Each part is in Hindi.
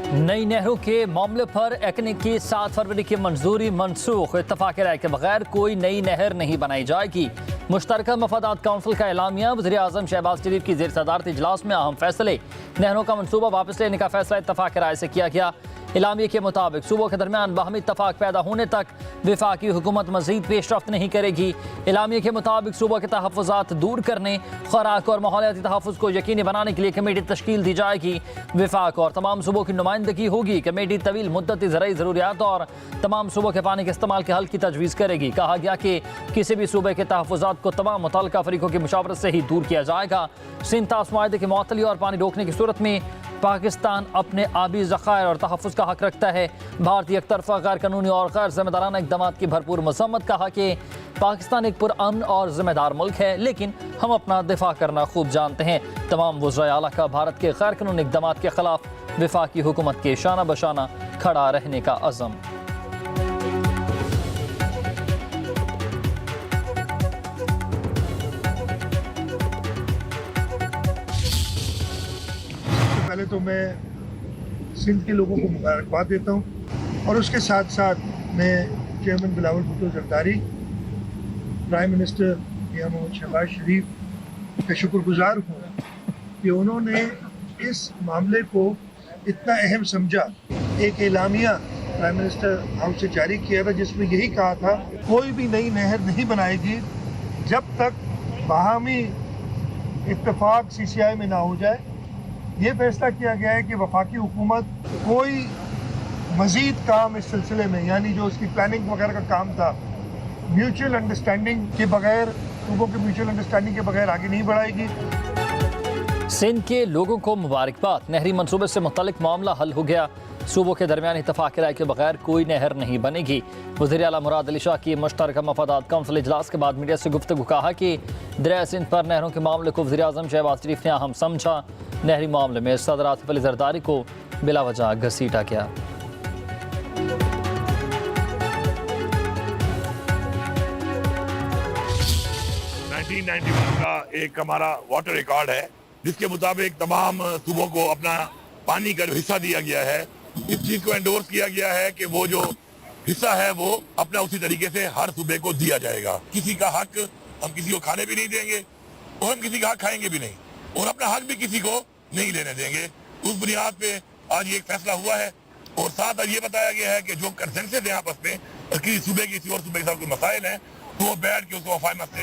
नई नहरों के मामले पर एक्ने की 7 फरवरी की मंजूरी मनसूख। इत्तफाक राय के बगैर कोई नई नहर नहीं बनाई जाएगी। मुश्तरका मफादात काउंसिल का एलामिया। वज़ीर आज़म शहबाज शरीफ की ज़ेर सदारत इजलास में अहम फैसले। नहरों का मनसूबा वापस लेने का फैसला इत्तफाक राय से किया गया। एलामिया के मुताबिक सूबों के दरमियान बाहमी इत्तफाक पैदा होने तक वफाकी हुकूमत मजीद पेशरफ्त नहीं करेगी। एलामिया के मुताबिक सूबों के तहफ़्फ़ुज़ात दूर करने, खुराक और माहौलियाती तहफ़्फ़ुज़ को यकीनी बनाने के लिए कमेटी तश्कील दी जाएगी। वफाक और तमाम सूबों की नुमाइंदगी होगी। कमेटी तवील मुद्दती ज़रूरी ज़रूरियात और तमाम सूबों के पानी के इस्तेमाल के हल की तजवीज़ करेगी। कहा गया कि किसी भी सूबे के तहफ़्फ़ुज़ात को तमाम मुतल्लिक़ा फ़रीक़ों की मुशावरत से ही दूर किया जाएगा। सिंध ताश मुआहदे की मुअत्तली और पानी रोकने की सूरत में पाकिस्तान अपने आबी ज़खायर और तहफ़्फ़ुज़ का हक रखता है। भारतीय एक तरफ़ा गैर कानूनी और गैर ज़िम्मेदाराना इक़दामात की भरपूर मज़म्मत। कहा कि पाकिस्तान एक पुरअमन और ज़िम्मेदार मुल्क है, लेकिन हम अपना दिफा करना खूब जानते हैं। तमाम वज़राए आला का भारत के गैर कानूनी इक़दामात के ख़िलाफ़ वफाकी हुकूमत के शाना बशाना खड़ा रहने का अज़म। पहले तो मैं सिंध के लोगों को मुबारकबाद देता हूँ और उसके साथ साथ मैं chairman Bilawal Bhutto Zardari, prime minister Mian Muhammad Shehbaz Sharif का शुक्रगुजार हूँ कि उन्होंने इस मामले को इतना अहम समझा। एक एलामिया प्राइम मिनिस्टर हाउस से जारी किया था जिसमें यही कहा था कोई भी नई नहर नहीं बनाएगी जब तक बाहमी इत्तेफाक CCI में ना हो जाए। ये फैसला किया गया है कि वफाकी हुकूमत कोई मज़ीद काम इस सिलसिले में, यानी जो उसकी प्लानिंग वगैरह का काम था, म्यूचुअल अंडरस्टैंडिंग के बगैर, सूबों के म्यूचुअल अंडरस्टैंडिंग के बगैर आगे नहीं बढ़ाएगी। सिंध के लोगों को मुबारकबाद। नहरी मनसूबे से मुतल्लिक मामला हल हो गया। सूबों के दरमियान इत्तफाक राय के बगैर कोई नहर नहीं बनेगी। वज़ीर आला मुराद अली शाह की मुश्तरका मफादात काउंसिल इजलास के बाद मीडिया से गुफ्तगू। कहा कि दरिया सिंध पर नहरों के मामले को वज़ीर आज़म शहबाज शरीफ ने अहम समझा। नहरी मामले में सदर आसिफ अली जरदारी को बिला वजह घसीटा गया। 1991 का एक हमारा वाटर रिकॉर्ड है जिसके मुताबिक तमाम सूबों को अपना पानी का जो हिस्सा दिया गया है, इस चीज को एंडोर्स किया गया है कि वो जो हिस्सा है वो अपना उसी तरीके से हर सूबे को दिया जाएगा। किसी का हक हम किसी को खाने भी नहीं देंगे और हम किसी का हक खाएंगे भी नहीं और अपना हक भी किसी को नहीं लेने देंगे। उस बुनियाद पे आज ये एक फैसला हुआ है और साथ ये बताया गया है कि जो कंसेंसस है आपस में किसी सूबे किसी और सूबे के साथ कोई मसाइल हैं तो वो बैठ के उसको वफायमत से।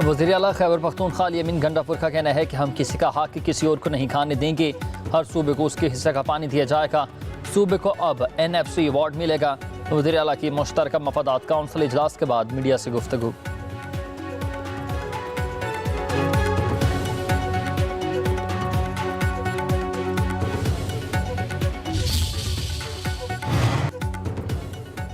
वज़ीर आला खैबर पख्तूनख्वा यमीन गंडापुर का कहना है कि हम किसी का हक किसी और को नहीं खाने देंगे। हर सूबे को उसके हिस्से का पानी दिया जाएगा। सूबे को अब NFC अवार्ड मिलेगा। वज़ीर आला की मुश्तरका मफादात काउंसिल इजलास के बाद मीडिया से गुफ्तगू।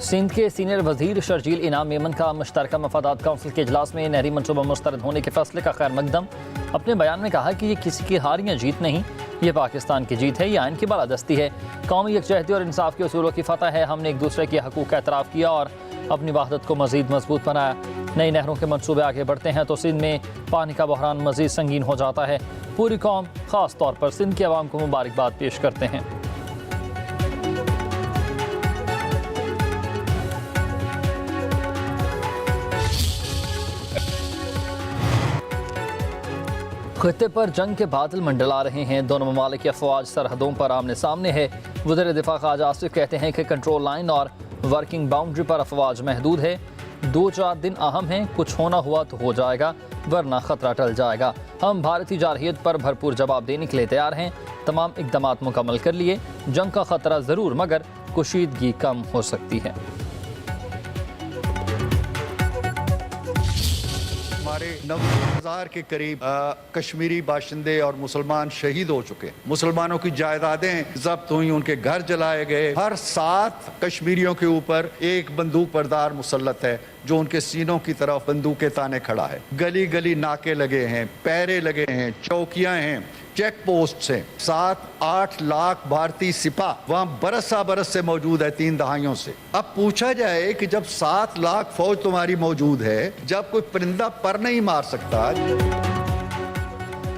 सिंध के सीनियर वजीर शर्जील इनाम मेमन का मुश्तरका मफादात काउंसिल के इजलास में नहरी मनसूबा मुस्तरद होने के फैसले का खैर मकदम। अपने बयान में कहा कि ये किसी की हार या जीत नहीं, ये पाकिस्तान की जीत है, ये आइन की बालादस्ती है, कौमी यकजहती और इंसाफ के उसूलों की फतह है। हमने एक दूसरे के हकूक़ का एतराफ़ किया और अपनी वहदत को मज़ीद मजबूत बनाया। नई नहरों के मनसूबे आगे बढ़ते हैं तो सिंध में पानी का बहरान मज़ीद संगीन हो जाता है। पूरी कौम ख़ास तौर पर सिंध के अवाम को मुबारकबाद पेश करते हैं। खित्ते पर जंग के बादल मंडला रहे हैं। दोनों ममालिक की अफवाज सरहदों पर आमने सामने है। वज़ीर दिफा ख्वाजा आसिफ कहते हैं कि कंट्रोल लाइन और वर्किंग बाउंड्री पर अफवाज महदूद है। 2-4 दिन अहम हैं, कुछ होना हुआ तो हो जाएगा वरना खतरा टल जाएगा। हम भारतीय जारहियत पर भरपूर जवाब देने के लिए तैयार हैं। तमाम इक़दामात मुकम्मल कर लिए। जंग का खतरा ज़रूर मगर कुशीदगी कम हो सकती है। हमारे 90,000 के करीब कश्मीरी बाशिंदे और मुसलमान शहीद हो चुके हैं। मुसलमानों की जायदादें जब्त हुई, उनके घर जलाए गए। हर 7 कश्मीरियों के ऊपर एक बंदूक बरदार मुसल्लत है जो उनके सीनों की तरफ बंदूक के ताने खड़ा है। गली गली नाके लगे हैं, पैरे लगे हैं, चौकियां हैं, चेक पोस्ट हैं। 7-8 लाख भारतीय सिपाह वहां बरसा बरस से मौजूद है, 3 दहाइयों से। अब पूछा जाए कि जब 7 लाख फौज तुम्हारी मौजूद है, जब कोई परिंदा पर नहीं मार सकता,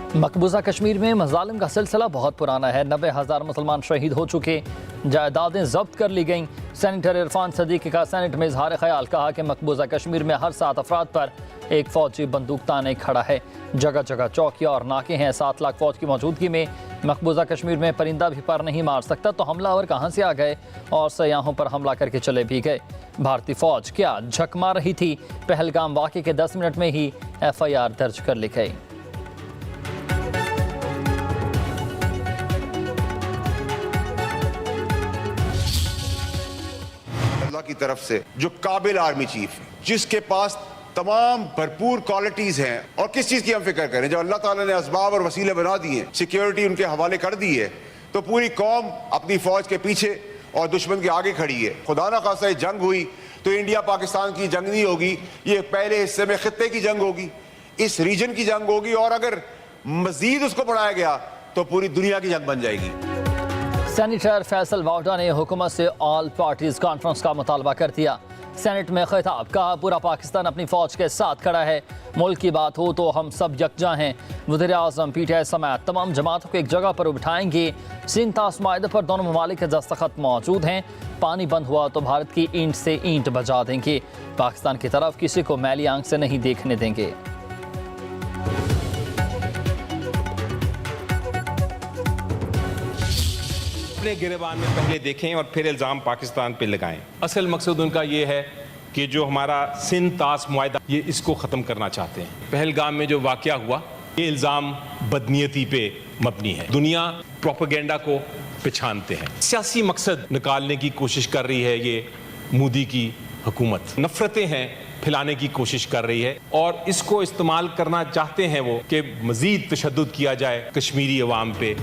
मकबूजा कश्मीर में मजालिम का सिलसिला बहुत पुराना है। 90,000 मुसलमान शहीद हो चुके, जायदादें जब्त कर ली गईं। सेनेटर इरफान सदीकी का सेनेट में इजहार ख्याल, कहा कि मकबूजा कश्मीर में हर 7 अफराद पर एक फ़ौजी बंदूक ताने खड़ा है। जगह जगह चौकियाँ और नाके हैं। 7 लाख फ़ौज की मौजूदगी में मकबूजा कश्मीर में परिंदा भी पर नहीं मार सकता, तो हमलावर कहाँ से आ गए और सयाहों पर हमला करके चले भी गए। भारतीय फ़ौज क्या झक मार रही थी? पहलगाम वाक़े के 10 मिनट में ही FIR दर्ज कर ली गई। अल्लाह की तरफ से जो काबिल आर्मी चीफ है, जिसके पास तमाम भरपूर क्वालिटीज हैं, और किस चीज की हम फिक्र करें, जब अल्लाह ताला ने असबाब और वसीले बना दिए, सिक्योरिटी उनके हवाले कर दी है, तो पूरी कौम अपनी फौज के पीछे और दुश्मन के आगे खड़ी है। खुदा ना खासा जंग हुई तो इंडिया पाकिस्तान की जंग नहीं होगी, ये पहले हिस्से में खित्ते की जंग होगी, इस रीजन की जंग होगी, और अगर मजीद उसको बढ़ाया गया तो पूरी दुनिया की जंग बन जाएगी। सेनेटर फैसल वावडा ने हुकूमत से ऑल पार्टीज कॉन्फ्रेंस का मुतालबा कर दिया। सेनेट में खिताब, कहा पूरा पाकिस्तान अपनी फौज के साथ खड़ा है। मुल्क की बात हो तो हम सब यकजा हैं। वज़ीर आज़म PTI समेत तमाम जमातों को एक जगह पर बिठाएंगे। सिंध तास माहदे पर दोनों ममालिक के दस्तखत मौजूद हैं। पानी बंद हुआ तो भारत की ईंट से ईंट बजा देंगे। पाकिस्तान की तरफ किसी को मैली आंख से नहीं देखने देंगे। अपने गिरबान में पहले देखें और फिर इल्ज़ाम पाकिस्तान पे लगाएं। असल मकसद उनका ये है कि जो हमारा सिंध तास मुआहदा, ये इसको ख़त्म करना चाहते हैं। पहलगाम में जो वाक़या हुआ, ये इल्ज़ाम बदनीयती पे मबनी है। दुनिया प्रोपेगेंडा को पहचानते हैं, सियासी मकसद निकालने की कोशिश कर रही है ये मोदी की हुकूमत। नफ़रतें हैं फैलाने की कोशिश कर रही है, और इसको इस्तेमाल करना चाहते हैं वो कि मज़ीद तशद्दुद किया जाए कश्मीरी अवाम पे।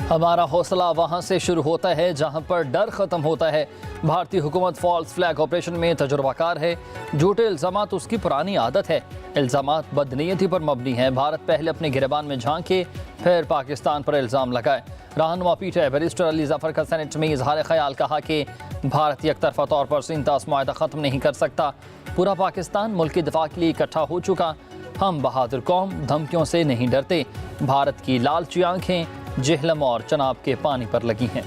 हमारा हौसला वहाँ से शुरू होता है जहाँ पर डर ख़त्म होता है। भारतीय हुकूमत फॉल्स फ्लैग ऑपरेशन में तजुर्बाकार है। झूठे इल्ज़ामात उसकी पुरानी आदत है। इल्ज़ामात बदनीयती पर मबनी है। भारत पहले अपने गिरबान में झांके, फिर पाकिस्तान पर इल्ज़ाम लगाए। रहनुमा PTI बैरिस्टर अली जफ़र का सेनेट में इजहार ख्याल, कहा कि भारत एकतरफा तौर पर सिंध तास मुआहदा ख़त्म नहीं कर सकता। पूरा पाकिस्तान मुल्क के दिफा के लिए इकट्ठा हो चुका। हम बहादुर कौम धमकियों से नहीं डरते। भारत की लालची आंखें जेहलम और चनाब के पानी पर लगी हैं।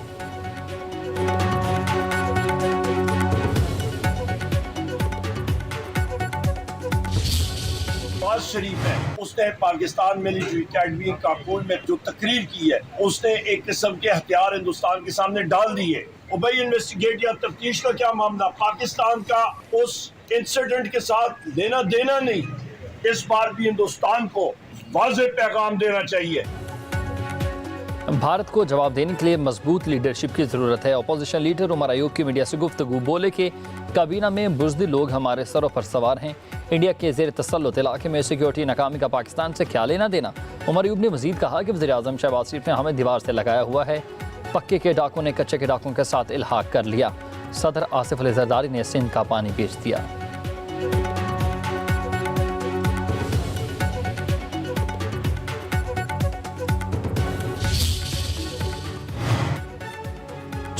नवाज शरीफ है, उसने पाकिस्तान मिलिट्री अकेडमी काबुल में जो तकरीर की है, उसने एक किस्म के हथियार हिंदुस्तान के सामने डाल दिए। और भाई इन्वेस्टिगेट या तफ्तीश का क्या मामला, पाकिस्तान का उस इंसिडेंट के साथ लेना देना नहीं। इस बार भी हिंदुस्तान को वाज़ेह पैगाम देना चाहिए। भारत को जवाब देने के लिए मजबूत लीडरशिप की ज़रूरत है। अपोजिशन लीडर उमर अयूब की मीडिया से गुफ्तगू, बोले कि काबीना में बुज़दिल लोग हमारे सरों पर सवार हैं। इंडिया के ज़ेर तसल्लुत इलाके में सिक्योरिटी नाकामी का पाकिस्तान से क्या लेना देना। उमर अयूब ने मज़ीद कहा कि वज़ीर आज़म शहबाज शरीफ ने हमें दीवार से लगाया हुआ है। पक्के के डाकों ने कच्चे के डाकों के साथ इल्हाक कर लिया। सदर आसिफ अली जरदारी ने सिंध का पानी बेच दिया।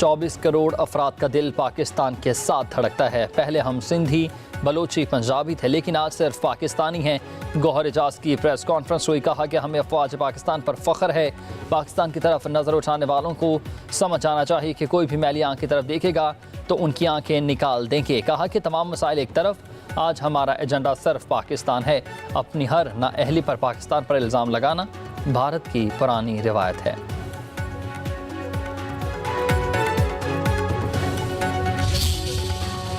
चौबीस करोड़ अफराद का दिल पाकिस्तान के साथ धड़कता है। पहले हम सिंधी, बलोची, पंजाबी थे, लेकिन आज सिर्फ पाकिस्तानी हैं। गौहर एजाज की प्रेस कॉन्फ्रेंस हुई, कहा कि हमें अफवाज पाकिस्तान पर फ़ख्र है। पाकिस्तान की तरफ नज़र उठाने वालों को समझ आना चाहिए कि कोई भी मैली आंख की तरफ देखेगा तो उनकी आंखें निकाल देंगे। कहा कि तमाम मसाइल एक तरफ, आज हमारा एजेंडा सिर्फ पाकिस्तान है। अपनी हर नाअहली पर पाकिस्तान पर इल्ज़ाम लगाना भारत की पुरानी रिवायत है।